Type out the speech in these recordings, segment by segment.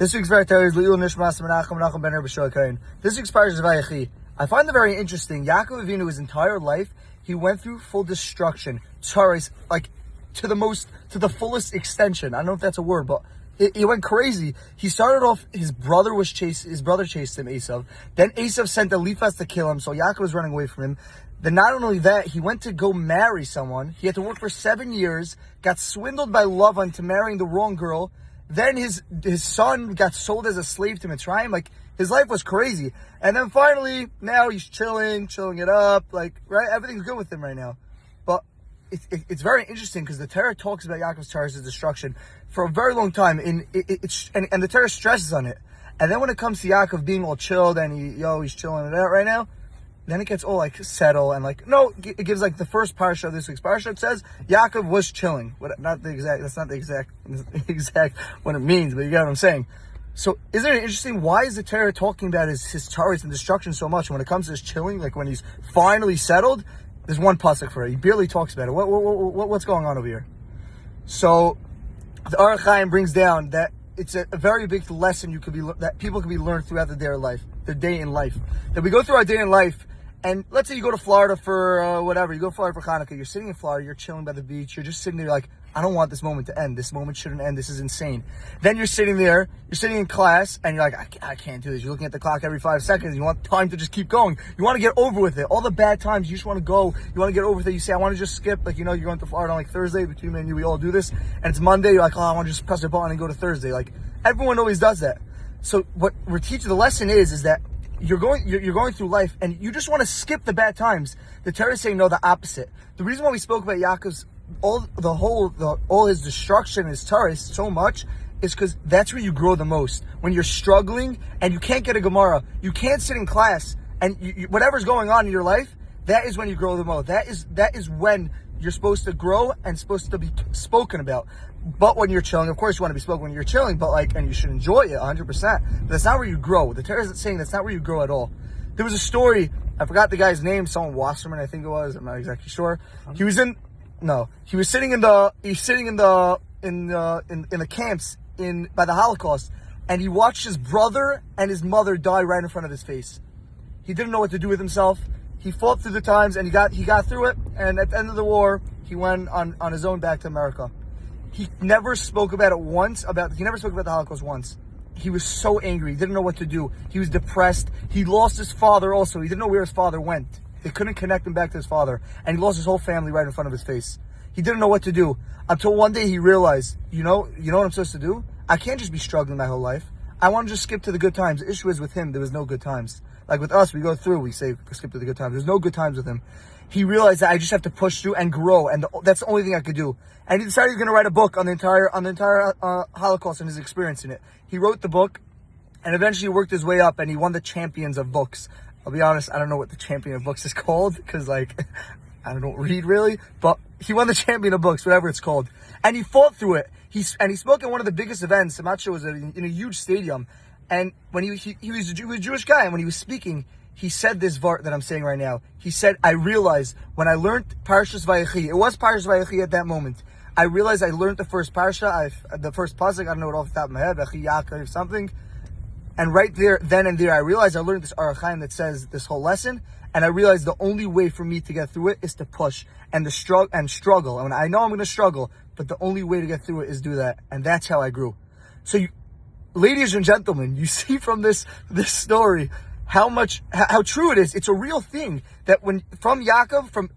This week's Vayechi is Le'il Nishmas Mנחem, נחom ben הכהן. This week's Parshas Vayechi. I find it very interesting. Yaakov Avinu, his entire life, he went through full destruction, tzaros, like to the fullest extension. I don't know if that's a word, but he went crazy. He started off, his brother chased him, Esav. Then Esav sent Eliphaz to kill him, so Yaakov was running away from him. Then not only that, he went to go marry someone. He had to work for 7 years, got swindled by Lavan into marrying the wrong girl. Then his son got sold as a slave to Mitzrayim. Like, his life was crazy. And then finally, now he's chilling it up. Like, right? Everything's good with him right now. But it's very interesting because the Torah talks about Yaakov's tzaros' destruction for a very long time. And the Torah stresses on it. And then when it comes to Yaakov being all chilled and he's chilling it out right now, then it gets all like settle and like, no, it gives like the first parsha of this week's parsha. It says Yaakov was chilling. That's not the exact what it means, but you get what I'm saying. So isn't it interesting? Why is the Torah talking about his tzaros and destruction so much? When it comes to his chilling, like when he's finally settled, there's one pasuk for it. He barely talks about it. What's going on over here? So the Chaim brings down that it's a very big lesson that people can be learned throughout the day in life. That we go through our day in life, and let's say you go to Florida for whatever, you go to Florida for Hanukkah, you're sitting in Florida, you're chilling by the beach, you're just sitting there like, I don't want this moment to end. This moment shouldn't end. This is insane. Then you're sitting in class, and you're like, I can't do this. You're looking at the clock every 5 seconds. You want time to just keep going. You want to get over with it. All the bad times, you just want to go. You want to get over with it. You say, I want to just skip. Like, you're going to Florida on like Thursday. Between me and you, we all do this. And it's Monday. You're like, I want to just press a button and go to Thursday. Like, everyone always does that. So what we're teaching, the lesson is that you're going through life, and you just want to skip the bad times. The Torah is saying no, the opposite. The reason why we spoke about Yaakov's all his destruction, his tzaros so much, is because that's where you grow the most. When you're struggling and you can't get a Gemara, you can't sit in class, and whatever's going on in your life, that is when you grow the most. That is when you're supposed to grow and supposed to be spoken about. But when you're chilling, of course you want to be spoken when you're chilling, but and you should enjoy it 100%. But that's not where you grow. The Torah isn't saying that's not where you grow at all. There was a story, I forgot the guy's name, someone Wasserman, I think it was, I'm not exactly sure. He was sitting in the camps by the Holocaust, and he watched his brother and his mother die right in front of his face. He didn't know what to do with himself. He fought through the times, and he got through it. And at the end of the war, he went on his own back to America. He never spoke about it once. He never spoke about the Holocaust once. He was so angry. He didn't know what to do. He was depressed. He lost his father also. He didn't know where his father went. They couldn't connect him back to his father. And he lost his whole family right in front of his face. He didn't know what to do. Until one day he realized, you know what I'm supposed to do? I can't just be struggling my whole life. I want to just skip to the good times. The issue is with him, there was no good times. Like with us, we go through, we say, skip to the good times. There's no good times with him. He realized that I just have to push through and grow. And that's the only thing I could do. And he decided he was going to write a book on the entire Holocaust and his experience in it. He wrote the book, and eventually worked his way up, and he won the Champions of Books. I'll be honest, I don't know what the Champion of Books is called, because I don't read really, but he won the Champion of Books, whatever it's called. And he fought through it. He spoke at one of the biggest events, I'm not sure it was in a huge stadium. And when he was a Jewish guy, and when he was speaking, he said this vart that I'm saying right now. He said, I realized when I learned Parshas Vayechi, it was Parshas Vayechi at that moment, I realized I learned the first parsha, the first pasuk, I don't know it off the top of my head, Vayechi Yaakov something. And right there, then and there, I realized I learned this Chaim that says this whole lesson, and I realized the only way for me to get through it is to push and struggle. And I know I'm going to struggle, but the only way to get through it is do that, and that's how I grew. So, ladies and gentlemen, you see from this story how true it is. It's a real thing that from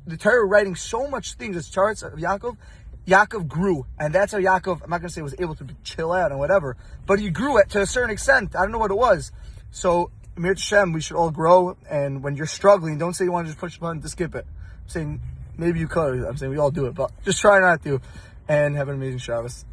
the Torah writing so much things, as charts of Yaakov grew, and that's how Yaakov, I'm not going to say was able to chill out and whatever, but he grew to a certain extent. I don't know what it was. So, Mir Shem, we should all grow, and when you're struggling, don't say you want to just push the button to skip it. I'm saying maybe you could. I'm saying we all do it, but just try not to, and have an amazing Shabbos.